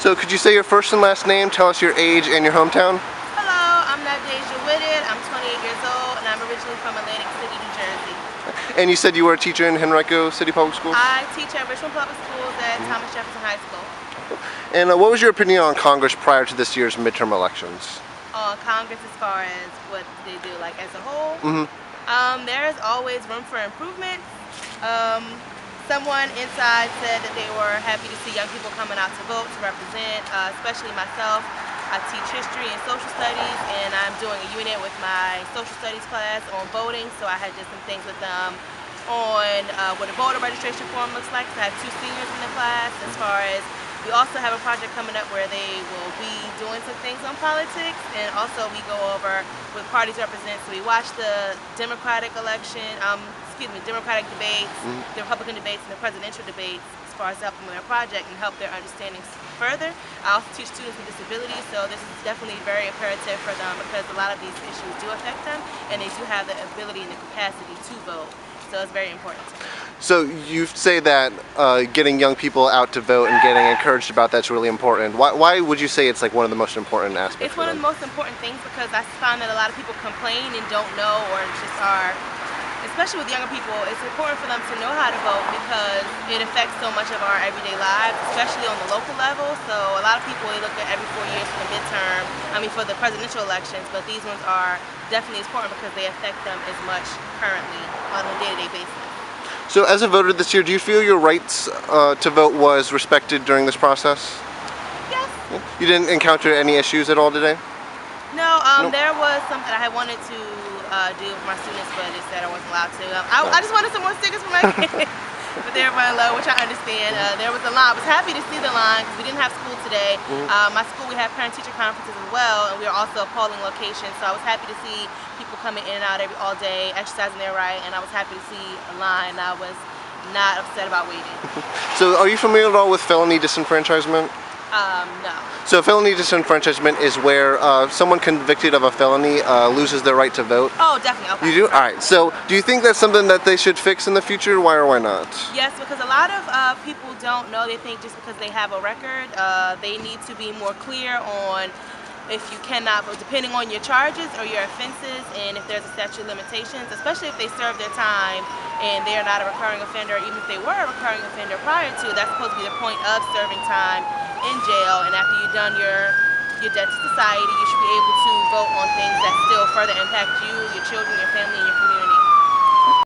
So could you say your first and last name, tell us your age and your hometown? Hello, I'm Nadejah Whitted. I'm 28 years old and I'm originally from Atlantic City, New Jersey. And you said you were a teacher in Henrico City Public School? I teach at Richmond Public Schools at Thomas Jefferson High School. And what was your opinion on Congress prior to this year's midterm elections? On Congress as far as what they do, like as a whole? There's always room for improvement. Someone inside said that they were happy to see young people coming out to vote, to represent, especially myself. I teach history and social studies, and I'm doing a unit with my social studies class on voting, so I had just some things with them on what a voter registration form looks like. So I have 2 seniors in the class. As far as we also have a project coming up where they will be doing some things on politics, and also we go over what parties represent. So we watch the Democratic election, Democratic debates, the Republican debates, and the presidential debates as far as helping with their project and help their understandings further. I also teach students with disabilities, so this is definitely very imperative for them because a lot of these issues do affect them, and they do have the ability and the capacity to vote. So it's very important to me. So you say that getting young people out to vote and getting encouraged about that's really important. Why would you say it's like one of the most important aspects? It's one of the most important things because I find that a lot of people complain and don't know, or just are, especially with younger people, it's important for them to know how to vote because it affects so much of our everyday lives, especially on the local level. So a lot of people, they look at every 4 years for the midterm, for the presidential elections, but these ones are definitely important because they affect them as much currently on a day-to-day basis. So as a voter this year, do you feel your rights to vote was respected during this process? Yes. You didn't encounter any issues at all today? No, Nope. There was something I had wanted to do with my students, but they said I wasn't allowed to. I just wanted some more stickers for my kids, but they were running low, which I understand. There was a line. I was happy to see the line because we didn't have school today. My school, we have parent-teacher conferences as well, and we are also a polling location, so I was happy to see people coming in and out all day, exercising their right, and I was happy to see a line. I was not upset about waiting. So are you familiar at all with felony disenfranchisement? No. So felony disenfranchisement is where someone convicted of a felony loses their right to vote. Oh, definitely. Okay. You do? Alright, so do you think that's something that they should fix in the future? Why or why not? Yes, because a lot of people don't know. They think just because they have a record, they need to be more clear on if you cannot vote, depending on your charges or your offenses, and if there's a statute of limitations, especially if they serve their time and they are not a recurring offender, even if they were a recurring offender prior to, that's supposed to be the point of serving time in jail, and after you've done your debt to society, you should be able to vote on things that still further impact you, your children, your family, and your community.